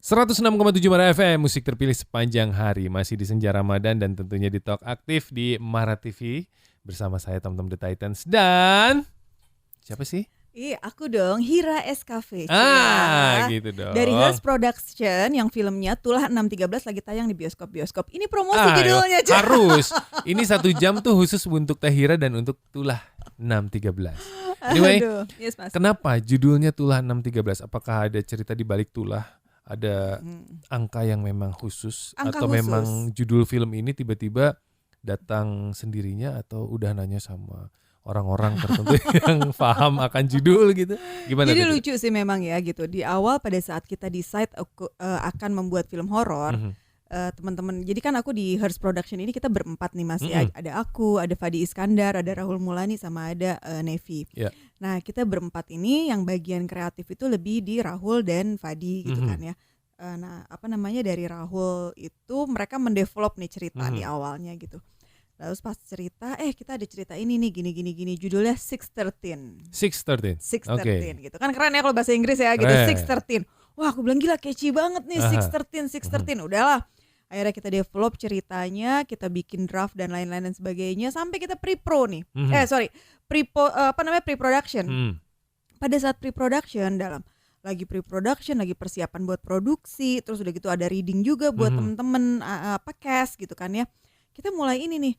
106,7 Mara FM, musik terpilih sepanjang hari. Masih di Senja Ramadan dan tentunya di Talk Aktif di Mara TV. Bersama saya Tom The Titans dan... Siapa sih? Aku dong, Hira SKV. Gitu dong. Dari Hearst Production yang filmnya Tulah 613 lagi tayang di bioskop-bioskop. Ini promosi judulnya. Harus. Ini 1 jam tuh khusus untuk Teh Hira dan untuk Tulah 613. Anyway, yes, Mas. Kenapa judulnya Tulah 613? Apakah ada cerita di balik Tulah? Ada angka yang memang khusus? Angka atau khusus. Memang judul film ini tiba-tiba datang sendirinya atau udah nanya sama orang-orang tertentu yang paham akan judul gitu? Gimana? Jadi lucu sih memang ya gitu. Di awal pada saat kita decide akan membuat film horor, teman-teman. Jadi kan aku di Hearst Production ini kita berempat nih Mas ya. Ada aku, ada Fadi Iskandar, ada Rahul Mulani sama ada Nevi. Yeah. Nah, kita berempat ini yang bagian kreatif itu lebih di Rahul dan Fadi gitu kan ya. Dari Rahul itu mereka mendevelop nih cerita di awalnya gitu. Lalu pas cerita, kita ada cerita ini nih gini judulnya 613. 613 gitu. Kan keren ya kalau bahasa Inggris ya gitu, 613. Wah, aku bilang gila catchy banget nih 613. Udahlah. Akhirnya kita develop ceritanya, kita bikin draft dan lain-lain dan sebagainya sampai kita pre-pro nih. Pre-production. Pada saat pre-production lagi pre-production, lagi persiapan buat produksi, terus udah gitu ada reading juga buat temen-temen cast gitu kan ya. Kita mulai ini nih.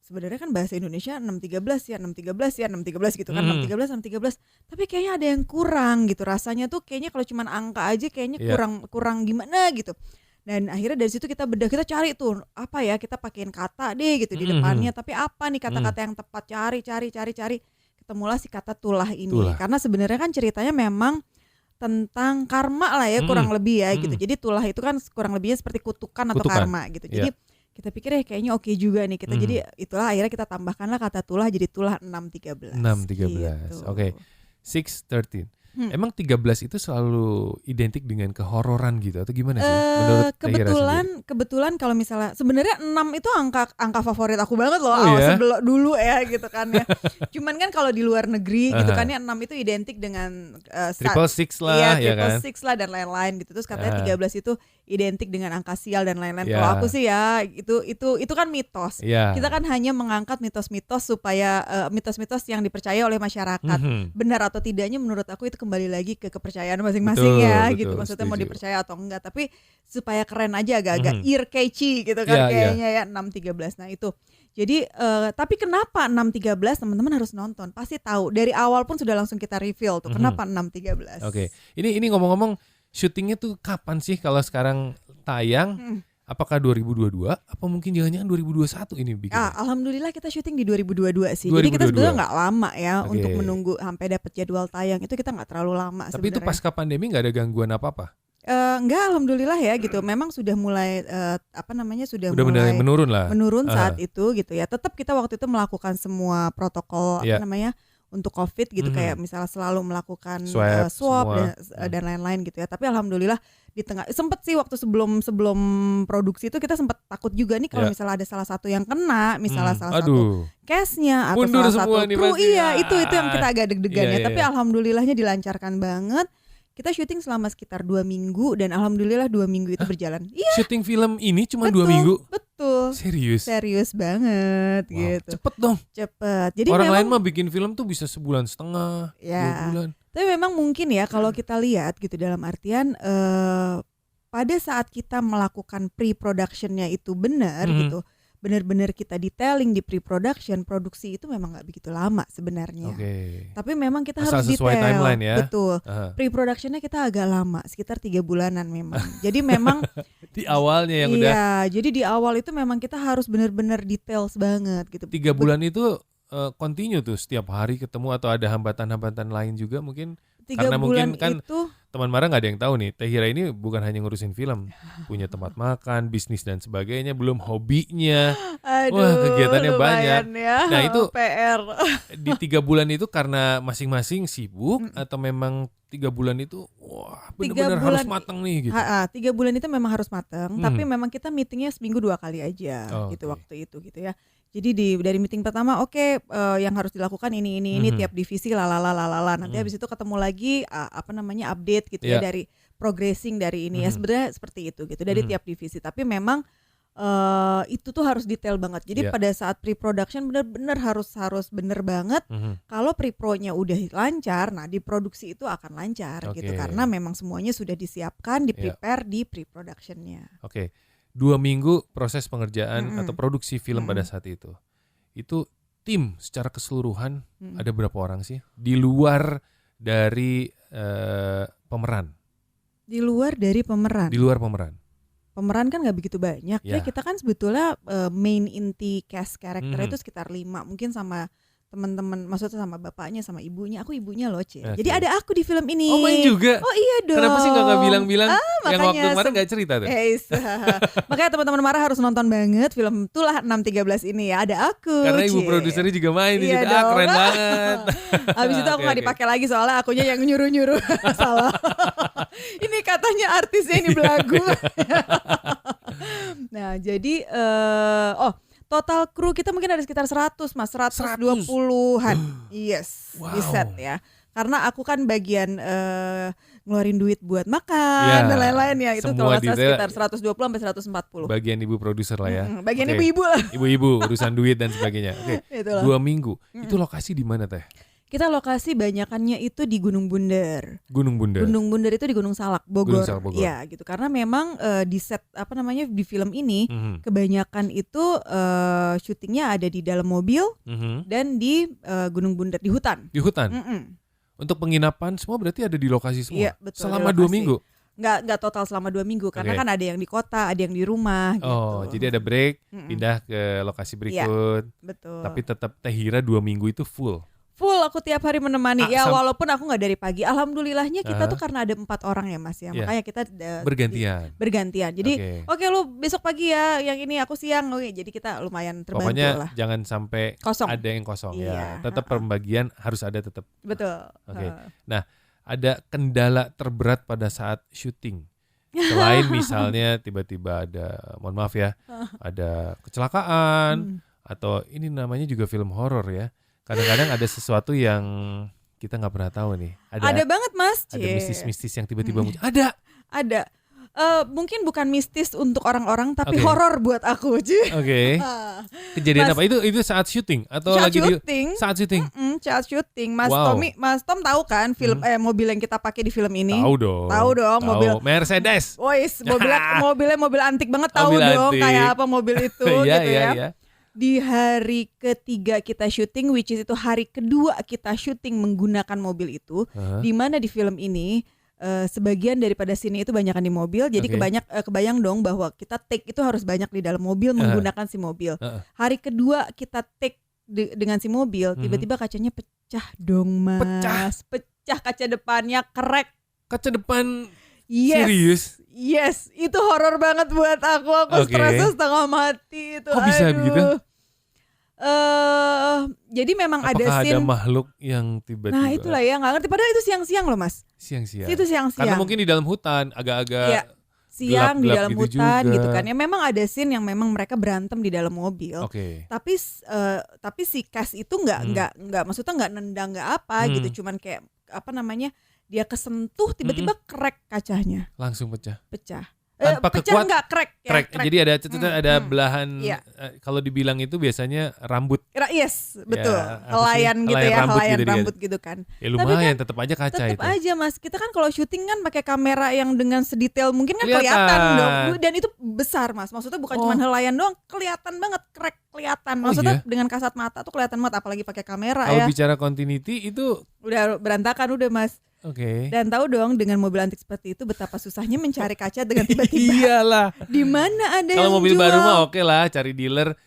Sebenarnya kan bahasa Indonesia 613 gitu kan, 613. Tapi kayaknya ada yang kurang gitu. Rasanya tuh kayaknya kalau cuma angka aja kayaknya kurang gimana gitu. Dan akhirnya dari situ kita bedah, kita cari tuh apa ya, kita pakein kata deh gitu di depannya. Tapi apa nih kata-kata yang tepat, cari. Ketemulah si kata tulah ini. Karena sebenarnya kan ceritanya memang tentang karma lah ya, kurang lebih ya gitu. Jadi tulah itu kan kurang lebihnya seperti kutukan atau karma gitu. Jadi kita pikir kayaknya oke juga nih kita. Jadi itulah akhirnya kita tambahkanlah kata tulah jadi tulah 613. 613. Gitu. Oke. 613. Emang 13 itu selalu identik dengan kehororan gitu atau gimana sih? Menurut kebetulan kalau misalnya sebenarnya 6 itu angka favorit aku banget loh. Sebelum dulu ya gitu kan ya. Cuman kan kalau di luar negeri gitu kan ya 6 itu identik dengan 666 lah ya kan. 666 lah dan lain-lain gitu. Terus katanya 13 itu identik dengan angka sial dan lain-lain. Kalau aku sih ya itu kan mitos. Kita kan hanya mengangkat mitos-mitos supaya mitos-mitos yang dipercaya oleh masyarakat. Benar atau tidaknya menurut aku itu kembali lagi ke kepercayaan masing-masing gitu. Maksudnya mau dipercaya atau enggak, tapi supaya keren aja agak-agak ear catchy gitu kan kayaknya ya 613. Nah itu. Jadi tapi kenapa 613 teman-teman harus nonton. Pasti tahu. Dari awal pun sudah langsung kita reveal tuh kenapa 613. Oke. Ini ngomong-ngomong syutingnya tuh kapan sih kalau sekarang tayang? Apakah 2022? Apa mungkin jangan-jangan 2021 ini bikin? Alhamdulillah kita syuting di 2022 sih. 2022. Jadi kita sebenarnya nggak lama ya untuk menunggu sampai dapat jadwal tayang. Itu kita nggak terlalu lama. Tapi sebenarnya. Itu pasca pandemi nggak ada gangguan apa-apa? Enggak, alhamdulillah ya gitu. Memang sudah mulai mulai menurun saat itu gitu ya. Tetap kita waktu itu melakukan semua protokol untuk COVID gitu, kayak misalnya selalu melakukan swab dan lain-lain gitu ya. Tapi alhamdulillah di tengah sempet sih waktu sebelum produksi itu kita sempet takut juga nih kalau misalnya ada salah satu yang kena, misalnya salah satu case-nya atau mundur salah satu kru, itu yang kita agak deg-degan ya. Tapi alhamdulillahnya dilancarkan banget. Kita syuting selama sekitar 2 minggu dan alhamdulillah 2 minggu itu berjalan. Syuting film ini cuma 2 minggu? Betul. Serius banget gitu. Cepet dong. Jadi orang lain mah bikin film tuh bisa 1,5 bulan, 2 bulan. Tapi memang mungkin ya kalau kita lihat gitu dalam artian pada saat kita melakukan pre-productionnya itu benar gitu. Benar-benar kita detailing di pre-production, produksi itu memang nggak begitu lama sebenarnya. Tapi memang kita harus sesuai detail. Timeline ya. Betul. Pre-productionnya kita agak lama, sekitar 3 bulanan memang. Jadi memang di awalnya yang udah. Iya, jadi di awal itu memang kita harus benar-benar details banget gitu. 3 bulan itu continue tuh setiap hari ketemu atau ada hambatan-hambatan lain juga mungkin? 3 karena bulan mungkin kan itu teman Mara nggak ada yang tahu nih, Teh Hira ini bukan hanya ngurusin film, punya tempat makan, bisnis dan sebagainya, belum hobinya. Wah, kegiatannya banyak. Ya, nah itu PR. Di 3 bulan itu karena masing-masing sibuk atau memang 3 bulan itu benar-benar harus matang nih gitu. 3 bulan itu memang harus matang, tapi memang kita meetingnya seminggu 2 kali aja gitu waktu itu gitu ya. Jadi dari meeting pertama yang harus dilakukan ini tiap divisi lalala. Nanti habis itu ketemu lagi update gitu ya dari progressing dari ini ya sebenarnya seperti itu gitu dari tiap divisi. Tapi memang itu tuh harus detail banget. Jadi pada saat pre-production benar-benar harus bener banget. Kalau pre-pro-nya udah lancar, nah di produksi itu akan lancar gitu karena memang semuanya sudah disiapkan, di-prepare di pre-production-nya. Oke. 2 minggu proses pengerjaan atau produksi film pada saat itu. Itu tim secara keseluruhan ada berapa orang sih? Di luar dari pemeran. Di luar dari pemeran. Di luar pemeran. Pemeran kan nggak begitu banyak ya. Kita kan sebetulnya main inti cast karakter itu sekitar 5 mungkin sama teman-teman, maksudnya sama bapaknya sama ibunya. Aku ibunya loh Cie. Jadi ada aku di film ini. Oh main juga? Oh iya dong. Kenapa sih nggak bilang-bilang yang waktu kemarin nggak cerita tuh? Makanya teman-teman marah harus nonton banget film Tulah 613 ini ya. Ada aku. Karena ibu produsernya juga main di situ. Keren banget. Habis itu aku nggak dipakai lagi soalnya akunya yang nyuruh-nyuruh. Salah. Ini katanya artisnya ini belagu. Nah jadi total kru kita mungkin ada sekitar 100 mas, 120-an. Yes, di set ya. Karena aku kan bagian ngeluarin duit buat makan dan lain-lain ya. Itu kalau nggak salah sekitar 120 sampai 140. Bagian ibu produser lah ya. Bagian ibu-ibu lah. Ibu-ibu urusan duit dan sebagainya. Oke. 2 minggu. Itu lokasi di mana Teh? Kita lokasi banyakannya itu di Gunung Bunder. Gunung Bunder. Gunung Bunder itu di Gunung Salak, Bogor. Gunung Salak, Bogor. Ya, gitu. Karena memang di set di film ini kebanyakan itu syutingnya ada di dalam mobil dan di Gunung Bunder di hutan. Di hutan. Untuk penginapan semua berarti ada di lokasi semua. Iya, betul. Selama 2 minggu. Nggak total selama 2 minggu karena kan ada yang di kota, ada yang di rumah. Oh, gitu. Jadi ada break, pindah ke lokasi berikut. Ya, betul. Tapi tetap Teh Hira 2 minggu itu full. Full aku tiap hari menemani walaupun aku nggak dari pagi. Alhamdulillahnya kita tuh karena ada 4 orang ya mas ya, makanya kita bergantian. Jadi oke, lu besok pagi ya, yang ini aku siang. Oke, jadi kita lumayan terbantu. Pokoknya lah. Jangan sampai ada yang kosong ya. Tetap pembagian harus ada tetap. Betul. Oke. Nah, ada kendala terberat pada saat syuting. Selain misalnya tiba-tiba ada, mohon maaf ya, ada kecelakaan atau ini namanya juga film horor ya. Kadang-kadang ada sesuatu yang kita nggak pernah tahu nih. Ada banget mas. Ada mistis-mistis yang tiba-tiba muncul. Ada. Mungkin bukan mistis untuk orang-orang, tapi horor buat aku. Oke. Kejadian apa? Itu saat syuting atau lagi saat syuting? Saat syuting. Mas Tom tahu kan film mobil yang kita pakai di film ini? Tahu dong. Mobil Mercedes. Wois, mobil antik banget, tahu dong kayak apa mobil itu gitu ya. Di hari ketiga kita syuting, which is itu hari kedua kita syuting menggunakan mobil itu, di mana di film ini sebagian daripada scene itu banyakan di mobil, jadi kebayang dong bahwa kita take itu harus banyak di dalam mobil menggunakan si mobil. Hari kedua kita take dengan si mobil, tiba-tiba kacanya pecah dong mas, pecah kaca depannya, crack. Kaca depan. Serius? Yes, itu horor banget buat aku stresnya setengah mati itu. Kok bisa begitu? Jadi memang apakah ada scene. Ada makhluk yang tiba-tiba. Nah itulah ya, nggak ngerti. Padahal itu siang-siang loh mas. Siang-siang. Itu siang-siang. Karena mungkin di dalam hutan agak-agak siang di dalam gitu hutan juga. gitu kan. Ya memang ada scene yang memang mereka berantem di dalam mobil. Tapi si cast itu nggak maksudnya nggak nendang nggak apa gitu. Cuman kayak apa namanya, dia kesentuh tiba-tiba crack kacanya. Langsung pecah. Tanpa pecah nggak crack. Jadi ada belahan. Kalau dibilang itu biasanya rambut. Yes, betul. Helaian gitu ya, helaian rambut gitu kan. Ya lumayan, tetap aja kaca itu. Tetap aja mas. Kita kan kalau syuting kan pakai kamera yang dengan sedetail mungkin kan kelihatan dong. Dan itu besar mas. Maksudnya bukan cuma helaian doang, kelihatan banget crack, kelihatan. Maksudnya dengan kasat mata tuh kelihatan banget, apalagi pakai kamera ya. Kalau bicara continuity itu udah berantakan udah mas. Dan tahu dong dengan mobil antik seperti itu betapa susahnya mencari kaca dengan tiba-tiba. Iyalah. Di mana ada kalau yang mobil jual. Baru mah oke lah, cari dealer,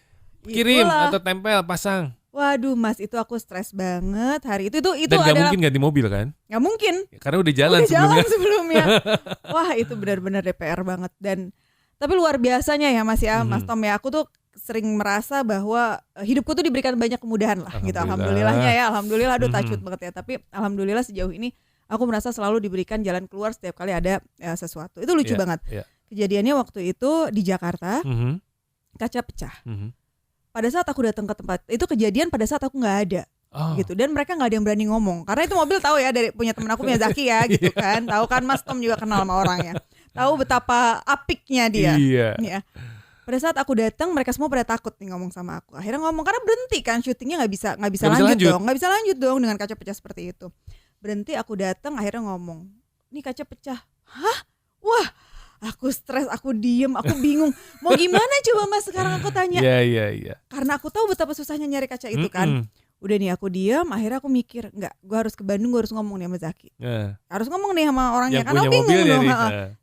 kirim atau tempel, pasang. Waduh mas, itu aku stres banget hari itu. Dan gak mungkin ganti mobil kan? Gak mungkin. Karena udah jalan sebelumnya. Wah itu benar-benar DPR banget. Tapi luar biasanya ya mas ya, Mas Tom ya. Aku tuh sering merasa bahwa hidupku tuh diberikan banyak kemudahan lah gitu. Alhamdulillahnya ya, alhamdulillah. Aduh tajud banget ya. Tapi alhamdulillah sejauh ini aku merasa selalu diberikan jalan keluar setiap kali ada sesuatu. Itu lucu banget. Kejadiannya waktu itu di Jakarta, kaca pecah. Pada saat aku datang ke tempat itu kejadian pada saat aku nggak ada. gitu, dan mereka nggak ada yang berani ngomong karena itu mobil tahu ya dari punya temen aku Miyazaki ya gitu kan, tahu kan Mas Tom juga kenal sama orangnya, tahu betapa apiknya dia. Ya. Pada saat aku datang mereka semua pada takut nih ngomong sama aku, akhirnya ngomong karena berhenti kan syutingnya nggak bisa lanjut dong dengan kaca pecah seperti itu. Berhenti, aku datang akhirnya ngomong, nih kaca pecah. Hah? Wah, aku stres, aku diem, aku bingung. Mau gimana coba Mas sekarang aku tanya. Iya. Karena aku tahu betapa susahnya nyari kaca itu kan. Udah nih aku diem, akhirnya aku mikir, enggak, gue harus ke Bandung, gue harus ngomong nih sama Zaki. Harus ngomong nih sama orangnya, karena aku bingung dong.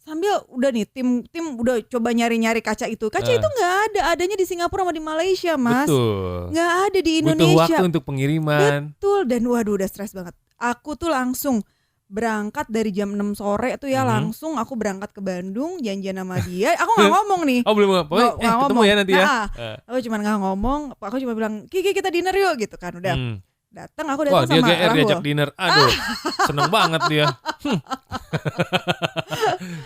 Sambil udah nih tim udah coba nyari-nyari kaca itu. Kaca itu nggak ada, adanya di Singapura sama di Malaysia Mas. Betul. Nggak ada di Indonesia. Butuh waktu untuk pengiriman. Betul, dan waduh udah stres banget. Aku tuh langsung berangkat dari jam 6 sore tuh ya, langsung aku berangkat ke Bandung, janjian sama dia. Aku gak ngomong nih. Oh belum ngomong. Ketemu ya nanti ya. Aku cuma gak ngomong, aku cuma bilang Kiki kita dinner yuk gitu kan. Udah datang, aku Wah, datang sama dia GR Rahul. diajak dinner. Aduh, seneng banget dia.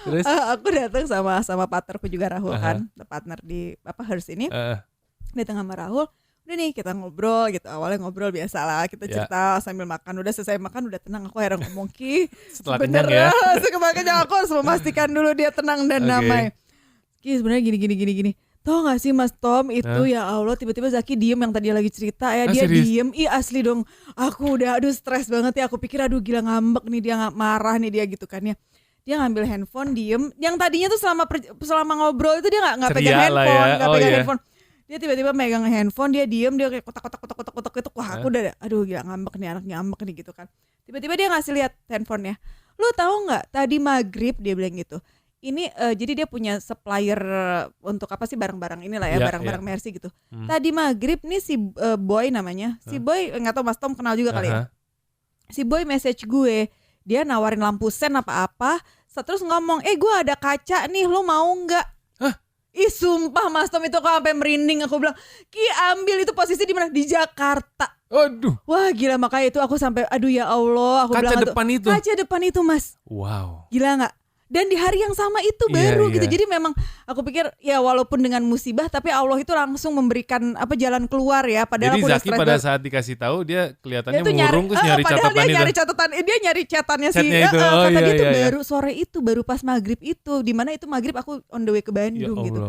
Terus aku datang sama partnerku juga Rahul kan, partner di Hearst ini. Datang sama Rahul. Udah nih kita ngobrol gitu, awalnya ngobrol biasa lah, kita cerita sambil makan. Udah selesai makan udah tenang, aku akhirnya ngomong Ki setelah kenyang ya, sebenarnya aku harus memastikan dulu dia tenang dan damai. Ki sebenarnya gini. Tau gak sih Mas Tom itu ya Allah, tiba-tiba Zaki diem yang tadi lagi cerita ya, dia serius? diem. Asli dong, aku udah stres banget ya, aku pikir aduh gila ngambek nih dia, nggak marah nih dia gitu kan ya. Dia ngambil handphone diem, yang tadinya tuh selama ngobrol itu dia nggak pegang handphone, nggak pegang handphone. Dia tiba-tiba megang handphone, dia diem, dia kayak kotak gitu. Wah aku udah, aduh gila ngambek nih, anaknya ngambek nih gitu kan. Tiba-tiba dia ngasih lihat handphonenya. Lu tahu nggak tadi maghrib, dia bilang gitu. Ini jadi dia punya supplier untuk apa sih barang-barang inilah ya, barang-barang Mercy gitu. Tadi maghrib nih si Boy namanya, si Boy nggak tahu Mas Tom kenal juga kali ya. Si Boy message gue, dia nawarin lampu sen apa-apa, terus ngomong, gue ada kaca nih, lu mau nggak? Ih sumpah Mas Tom, itu aku sampai merinding. Aku bilang Ki ambil, itu posisi di mana? Di Jakarta. Aduh. Wah gila, makanya itu aku sampai aduh ya Allah. Aku kaca bilang kaca depan itu Mas. Wow. Gila nggak? Dan di hari yang sama itu baru gitu. Jadi memang aku pikir ya walaupun dengan musibah, tapi Allah itu langsung memberikan jalan keluar ya. Padahal jadi Zaki pada saat dikasih tahu dia kelihatannya murung terus nyari catatan itu. Dia nyari catatannya sih. Tadi itu baru sore itu, baru pas maghrib itu. Dimana itu maghrib aku on the way ke Bandung gitu.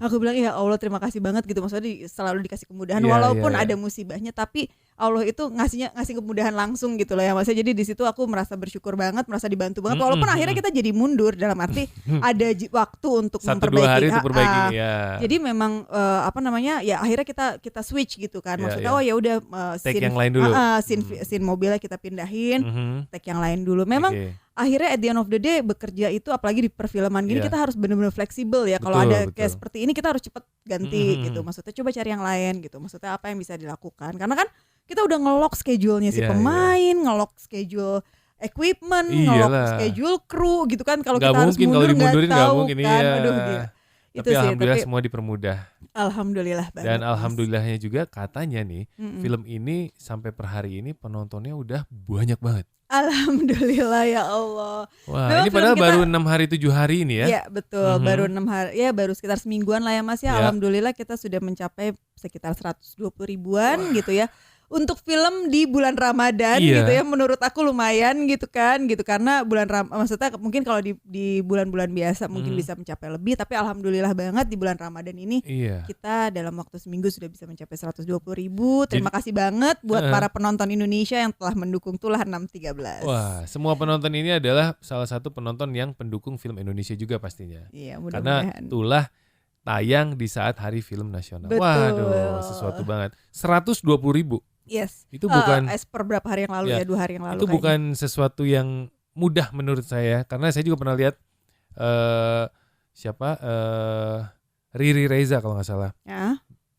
Aku bilang ya Allah terima kasih banget gitu. Maksudnya selalu dikasih kemudahan walaupun ada musibahnya, tapi Allah itu ngasih kemudahan langsung gitu loh ya. Maksudnya jadi di situ aku merasa bersyukur banget, merasa dibantu banget. Walaupun akhirnya kita jadi mundur dalam arti ada waktu untuk 1-2 hari untuk perbaiki ya. Jadi memang ya akhirnya kita switch gitu kan. Maksudnya ya udah take yang lain dulu. Scene mobilnya kita pindahin, take yang lain dulu. Memang akhirnya at the end of the day bekerja itu apalagi di perfilman gini kita harus benar-benar fleksibel ya. Kalau ada kayak seperti ini kita harus cepat ganti gitu. Maksudnya coba cari yang lain gitu. Maksudnya apa yang bisa dilakukan? Karena kan kita udah nge-lock schedule-nya si pemain, nge-lock schedule equipment, nge-lock schedule kru gitu kan. Kalau kita harus mundur nggak tahu kan. Aduh gila. Tapi alhamdulillah semua dipermudah. Alhamdulillah banget. Dan alhamdulillahnya juga katanya nih film ini sampai per hari ini penontonnya udah banyak banget. Alhamdulillah ya Allah. Wah, memang ini padahal baru 6 hari 7 hari ini ya. Iya betul, baru 6 hari. Ya baru sekitar semingguan lah ya Mas ya. Alhamdulillah kita sudah mencapai sekitar 120 ribuan gitu ya. Untuk film di bulan Ramadan gitu ya, menurut aku lumayan gitu kan, gitu karena maksudnya mungkin kalau di bulan-bulan biasa mungkin bisa mencapai lebih, tapi alhamdulillah banget di bulan Ramadan ini kita dalam waktu seminggu sudah bisa mencapai 120 ribu. Terima kasih banget buat para penonton Indonesia yang telah mendukung Tulah 613. Wah, semua penonton ini adalah salah satu penonton yang pendukung film Indonesia juga pastinya. Iya, mudah-mudahan. Karena Tulah tayang di saat Hari Film Nasional. Betul. Waduh, sesuatu banget. 120 ribu. Yes. Itu bukan per berapa hari yang lalu 2 hari yang lalu. Itu bukan sesuatu yang mudah menurut saya, karena saya juga pernah lihat Riri Reza kalau nggak salah.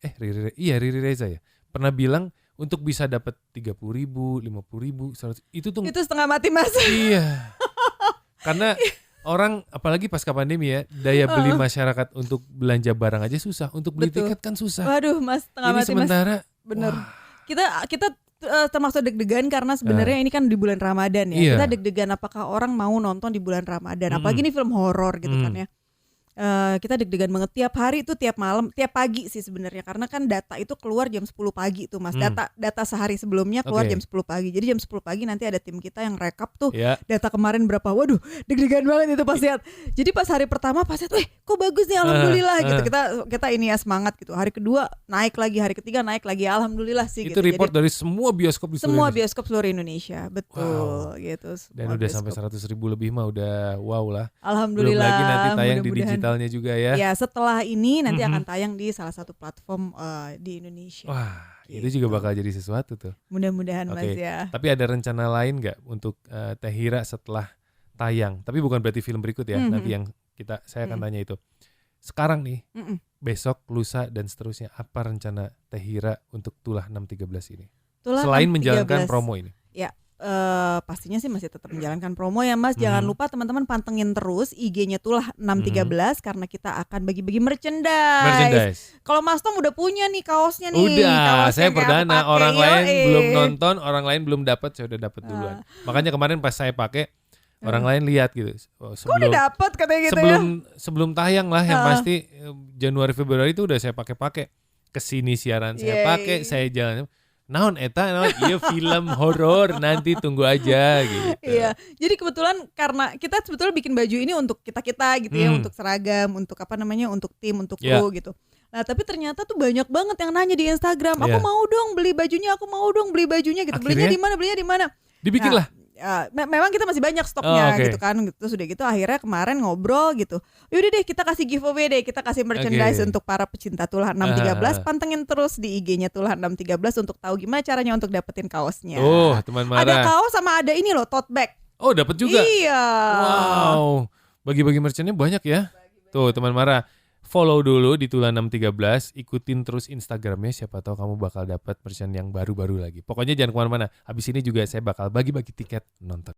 Riri Reza ya. Pernah bilang untuk bisa dapat 30 ribu, 50 ribu, 100, itu setengah mati Mas. Iya. Karena orang apalagi pasca pandemi ya, daya beli masyarakat untuk belanja barang aja susah, untuk beli tiket kan susah. Waduh Mas, setengah mati sementara, Mas. Bener. Kita termasuk deg-degan karena sebenarnya ini kan di bulan Ramadan ya. Kita deg-degan apakah orang mau nonton di bulan Ramadan. Apalagi ini film horor gitu kan ya. kita deg-degan banget tiap hari itu, tiap malam, tiap pagi sih sebenarnya, karena kan data itu keluar jam 10 pagi tuh Mas. Data sehari sebelumnya keluar jam 10 pagi. Jadi jam 10 pagi nanti ada tim kita yang rekap tuh data kemarin berapa. Waduh, deg-degan banget itu pas lihat. Jadi pas hari pertama pas lihat, kok bagus nih, alhamdulillah gitu. Kita ini ya semangat gitu. Hari kedua naik lagi, hari ketiga naik lagi, alhamdulillah sih itu gitu. Report jadi, dari semua bioskop di semua bioskop seluruh Indonesia, betul gitu. Dan udah sampai 100.000 lebih mah udah wow lah. Alhamdulillah. Belum lagi nanti tayang di digitalnya juga ya. Ya setelah ini nanti akan tayang di salah satu platform di Indonesia. Wah, gitu. itu juga bakal jadi sesuatu tuh. Mudah-mudahan Mas ya. Tapi ada rencana lain nggak untuk Teh Hira setelah tayang? Tapi bukan berarti film berikut ya. Nanti yang saya akan tanya itu. Sekarang nih, besok, lusa dan seterusnya, apa rencana Teh Hira untuk Tulah 613 ini? Selain menjalankan promo ini. Ya. Pastinya sih masih tetap menjalankan promo ya Mas. Jangan lupa teman-teman pantengin terus IG-nya Tulah 613 karena kita akan bagi-bagi merchandise. Kalau Mas Tom udah punya nih kaosnya nih. Udah, saya perdana. Orang lain belum nonton, orang lain belum dapat, saya udah dapat duluan. Makanya kemarin pas saya pakai, orang lain lihat gitu. Kok udah dapat katanya gitu sebelum tayang lah, yang pasti Januari Februari itu udah saya pakai. Kesini siaran saya pakai, saya jalan. Naon iya film horor, nanti tunggu aja gitu. Iya, jadi kebetulan karena kita sebetulnya bikin baju ini untuk kita gitu ya, untuk seragam, untuk untuk tim, untuk kru gitu. Nah tapi ternyata tuh banyak banget yang nanya di Instagram, aku mau dong beli bajunya, gitu. Akhirnya, Belinya di mana? Dibikin lah. Memang kita masih banyak stoknya gitu kan. Terus udah gitu akhirnya kemarin ngobrol gitu, yaudah deh kita kasih giveaway deh, kita kasih merchandise untuk para pecinta Tulah 613. Pantengin terus di IG-nya Tulah 613 untuk tahu gimana caranya untuk dapetin kaosnya. Teman Mara. Ada kaos sama ada ini loh, tote bag. Oh dapat juga? Iya. Wow, bagi-bagi merchandise banyak ya. Tuh teman Mara, follow dulu di Tulah 613, ikutin terus Instagramnya, siapa tahu kamu bakal dapat merchandise yang baru-baru lagi. Pokoknya jangan kemana-mana, habis ini juga saya bakal bagi-bagi tiket nonton.